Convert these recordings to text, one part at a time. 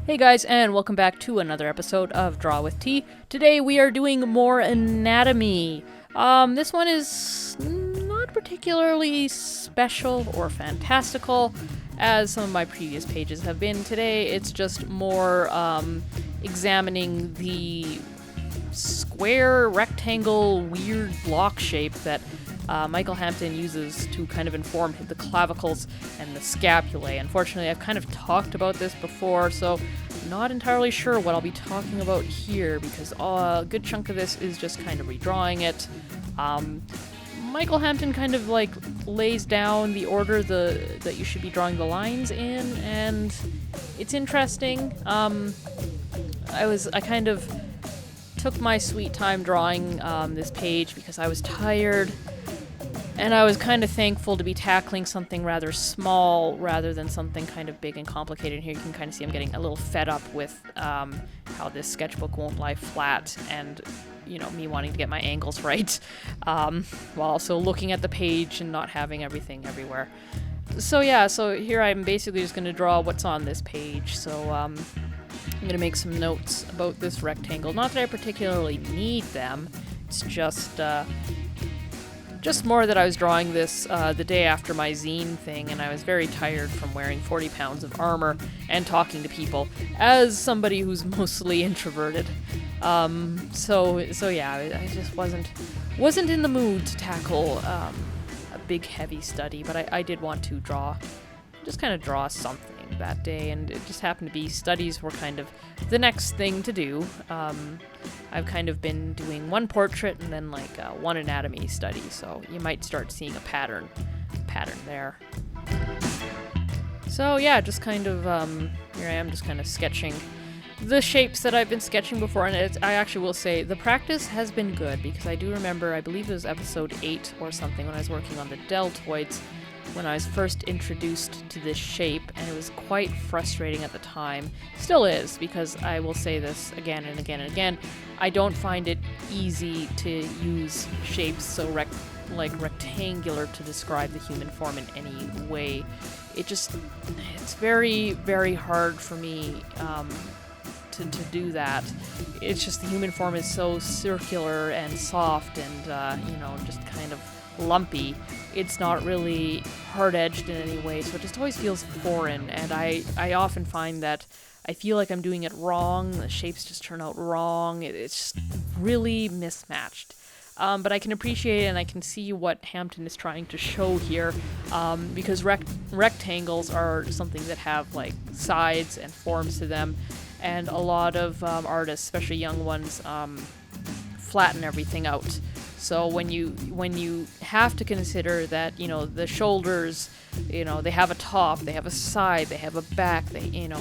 Hey guys, and welcome back to another episode of Draw with T. Today we are doing more anatomy. This one is not particularly special or fantastical, as some of my previous pages have been. Today it's just more examining the square, rectangle, weird block shape that Michael Hampton uses to kind of inform the clavicles and the scapulae. Unfortunately, I've kind of talked about this before, so I'm not entirely sure what I'll be talking about here, because a good chunk of this is just kind of redrawing it. Michael Hampton kind of like lays down the order that you should be drawing the lines in, and it's interesting. I kind of took my sweet time drawing this page because I was tired. And I was kind of thankful to be tackling something rather small rather than something kind of big and complicated. Here you can kind of see I'm getting a little fed up with how this sketchbook won't lie flat, and me wanting to get my angles right, while also looking at the page and not having everything everywhere. So here I'm basically just going to draw what's on this page. So I'm going to make some notes about this rectangle. Not that I particularly need them. It's just more that I was drawing this the day after my zine thing, and I was very tired from wearing 40 pounds of armor and talking to people as somebody who's mostly introverted. So I just wasn't in the mood to tackle a big heavy study, but I did want to draw something that day, and it just happened to be studies were kind of the next thing to do. I've kind of been doing one portrait and then one anatomy study, so you might start seeing a pattern there. So yeah, just kind of here I am just kind of sketching the shapes that I've been sketching before, and I actually will say the practice has been good, because I do remember, I believe it was episode 8 or something, when I was working on the deltoids, when I was first introduced to this shape, and it was quite frustrating at the time. Still is, because I will say this again and again and again, I don't find it easy to use shapes so rectangular to describe the human form in any way. It's very, very hard for me to do that. It's just the human form is so circular and soft and, just kind of lumpy. It's not really hard-edged in any way, so it just always feels foreign, and I often find that I feel like I'm doing it wrong, the shapes just turn out wrong, it's just really mismatched. But I can appreciate it, and I can see what Hampton is trying to show here, because rectangles are something that have sides and forms to them, and a lot of artists, especially young ones, flatten everything out. So when you have to consider that, the shoulders, they have a top, they have a side, they have a back,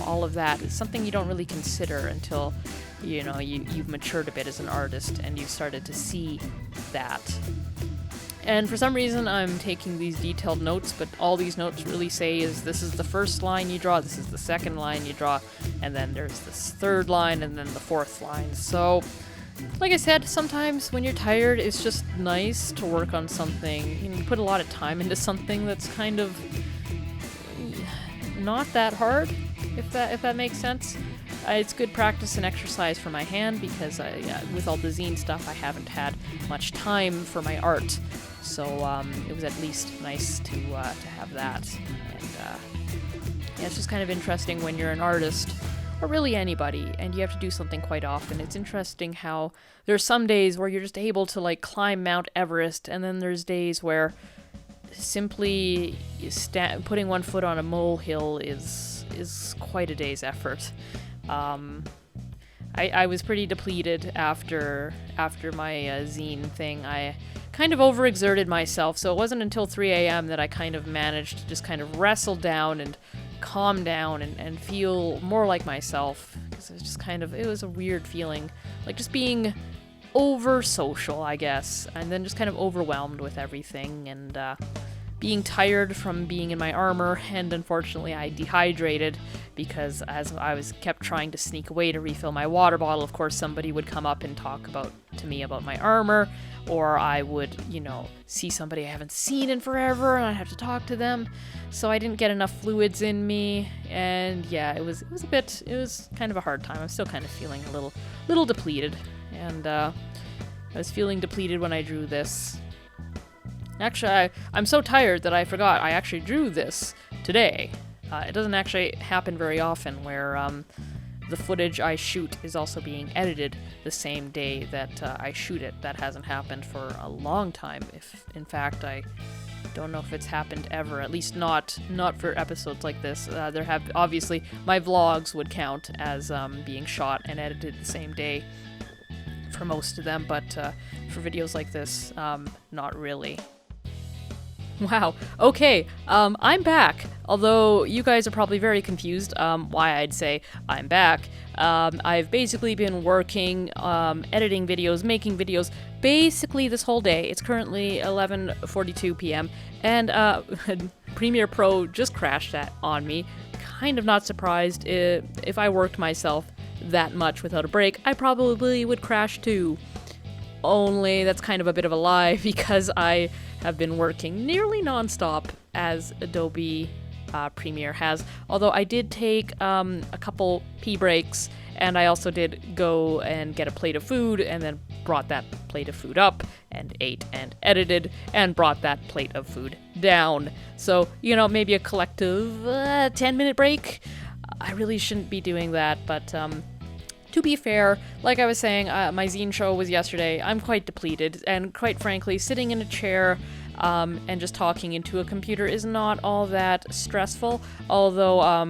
all of that is something you don't really consider until, you've matured a bit as an artist and you've started to see that. And for some reason I'm taking these detailed notes, but all these notes really say is this is the first line you draw, this is the second line you draw, and then there's this third line, and then the fourth line. So like I said, sometimes when you're tired, it's just nice to work on something. You put a lot of time into something that's kind of not that hard, if that makes sense. It's good practice and exercise for my hand, because with all the zine stuff, I haven't had much time for my art. So it was at least nice to have that. And it's just kind of interesting when you're an artist, or really anybody, and you have to do something quite often. It's interesting how there's some days where you're just able to climb Mount Everest, and then there's days where simply putting one foot on a molehill is quite a day's effort. I was pretty depleted after my zine thing. I kind of overexerted myself, so it wasn't until 3 a.m. that I kind of managed to just kind of wrestle down and calm down and feel more like myself, because it was just it was a weird feeling, just being over social, I guess, and then just kind of overwhelmed with everything, and being tired from being in my armor, and unfortunately I dehydrated, because as I was kept trying to sneak away to refill my water bottle, of course somebody would come up and talk to me about my armor, or I would, see somebody I haven't seen in forever and I'd have to talk to them. So I didn't get enough fluids in me, and yeah, it was kind of a hard time. I'm still kind of feeling a little depleted, and I was feeling depleted when I drew this. Actually, I'm so tired that I forgot I actually drew this today. It doesn't actually happen very often where the footage I shoot is also being edited the same day that I shoot it. That hasn't happened for a long time. If, in fact, I don't know if it's happened ever, at least not for episodes like this. Obviously, my vlogs would count as being shot and edited the same day for most of them, but for videos like this, not really. Wow. Okay. I'm back. Although you guys are probably very confused why I'd say I'm back. I've basically been working, editing videos, making videos, basically this whole day. It's currently 11:42 p.m. and Premiere Pro just crashed that on me. Kind of not surprised. If I worked myself that much without a break, I probably would crash too. Only that's kind of a bit of a lie because I have been working nearly non-stop as Adobe Premiere has. Although I did take a couple pee breaks, and I also did go and get a plate of food and then brought that plate of food up and ate and edited and brought that plate of food down. So, maybe a collective 10-minute break. I really shouldn't be doing that, but to be fair, like I was saying, my zine show was yesterday. I'm quite depleted, and quite frankly, sitting in a chair and just talking into a computer is not all that stressful. Although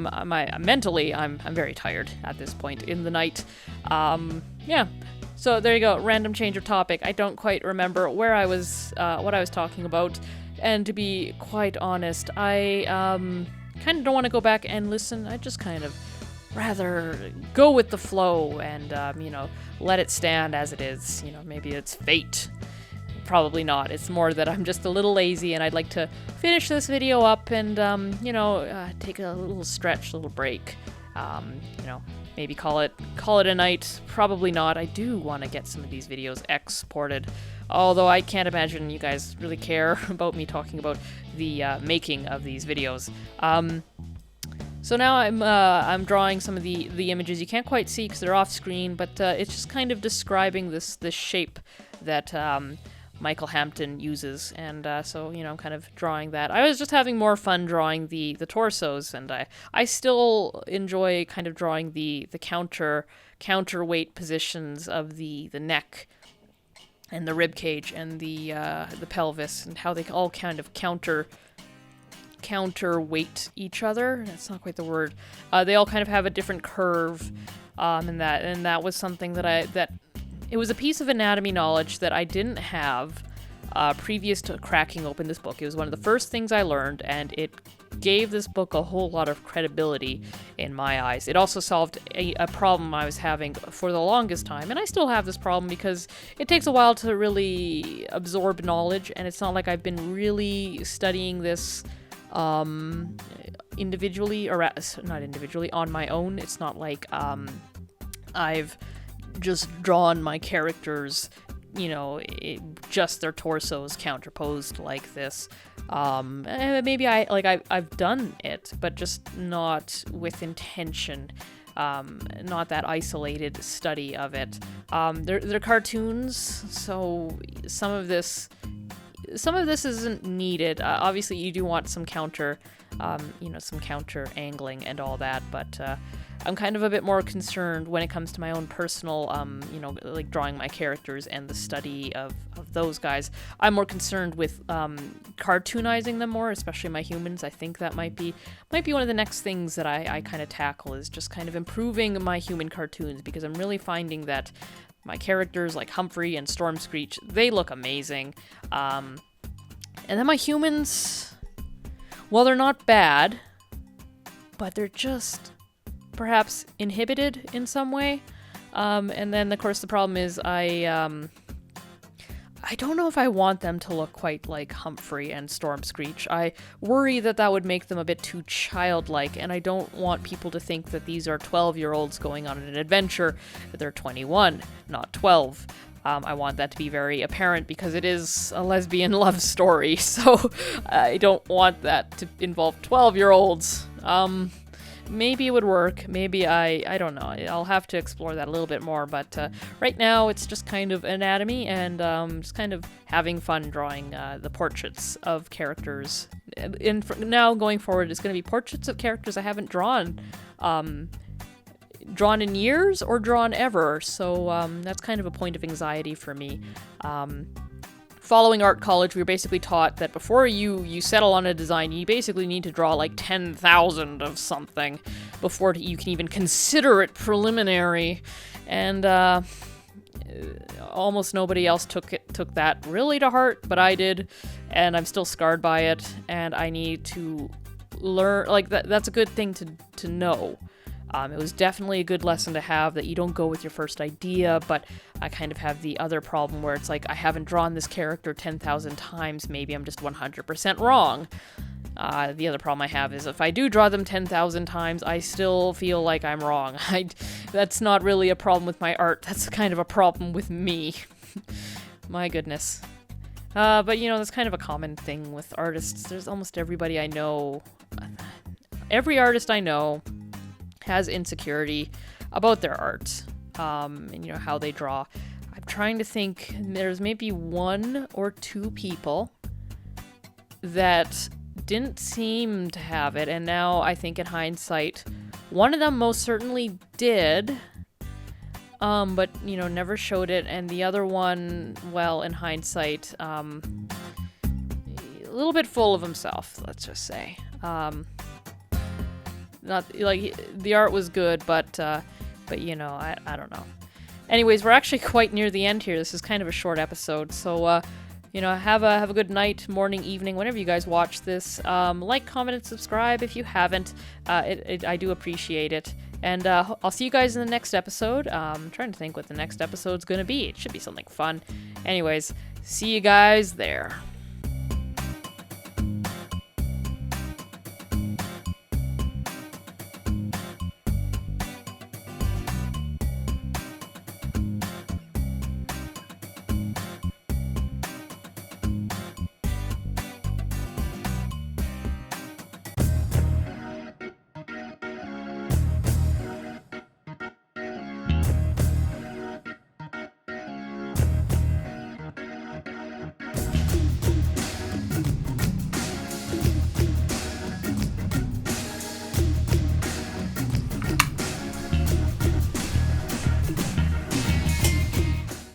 mentally, I'm very tired at this point in the night. Yeah. So there you go. Random change of topic. I don't quite remember where I was, what I was talking about, and to be quite honest, I kind of don't want to go back and listen. I just kind of rather go with the flow and, let it stand as it is. Maybe it's fate. Probably not. It's more that I'm just a little lazy and I'd like to finish this video up and, take a little stretch, a little break. Maybe call it a night. Probably not. I do want to get some of these videos exported. Although I can't imagine you guys really care about me talking about the making of these videos. So now I'm drawing some of the images. You can't quite see because they're off screen, but it's just kind of describing this shape that Michael Hampton uses, and so I'm kind of drawing that. I was just having more fun drawing the torsos, and I still enjoy kind of drawing the counterweight positions of the neck and the rib cage and the pelvis, and how they all kind of counterweight each other. That's not quite the word. They all kind of have a different curve, and that was something that it was a piece of anatomy knowledge that I didn't have previous to cracking open this book. It was one of the first things I learned, and it gave this book a whole lot of credibility in my eyes. It also solved a problem I was having for the longest time, and I still have this problem because it takes a while to really absorb knowledge, and it's not like I've been really studying this individually, or not individually, on my own. It's not like I've just drawn my characters, just their torsos counterposed like this. Maybe I've done it, but just not with intention. Not that isolated study of it. They're cartoons, so some of this isn't needed. Obviously, you do want some counter angling and all that, but I'm kind of a bit more concerned when it comes to my own personal, like drawing my characters and the study of those guys. I'm more concerned with cartoonizing them more, especially my humans. I think that might be one of the next things that I kind of tackle, is just kind of improving my human cartoons, because I'm really finding that my characters like Humphrey and Stormscreech, they look amazing. And then my humans, well, they're not bad, but they're just perhaps inhibited in some way. And then, of course, the problem is I don't know if I want them to look quite like Humphrey and Stormscreech. I worry that would make them a bit too childlike, and I don't want people to think that these are 12-year-olds going on an adventure. They're 21, not 12. I want that to be very apparent because it is a lesbian love story, so I don't want that to involve 12-year-olds. Maybe it would work. Maybe I don't know. I'll have to explore that a little bit more. But right now, it's just kind of anatomy and just kind of having fun drawing the portraits of characters. And now going forward, it's going to be portraits of characters I haven't drawn in years or drawn ever. So that's kind of a point of anxiety for me. Following art college, we were basically taught that before you settle on a design, you basically need to draw like 10,000 of something before you can even consider it preliminary. And almost nobody else took that really to heart, but I did, and I'm still scarred by it. And I need to learn, like that's a good thing to know. It was definitely a good lesson to have, that you don't go with your first idea, but I kind of have the other problem where it's like, I haven't drawn this character 10,000 times, maybe I'm just 100% wrong. The other problem I have is if I do draw them 10,000 times, I still feel like I'm wrong. That's not really a problem with my art, that's kind of a problem with me. My goodness. But you know, that's kind of a common thing with artists. There's almost everybody I know, every artist I know has insecurity about their art, and you know, how they draw. I'm trying to think, there's maybe 1 or 2 people that didn't seem to have it, and now I think in hindsight, one of them most certainly did, but you know, never showed it, and the other one, well, in hindsight, a little bit full of himself, let's just say. Not like the art was good, but you know, I don't know. Anyways, we're actually quite near the end here. This is kind of a short episode, so you know, have a good night, morning, evening, whenever you guys watch this. Like, comment, and subscribe if you haven't. I do appreciate it. And I'll see you guys in the next episode. I'm trying to think what the next episode's gonna be. It should be something fun. Anyways, see you guys there.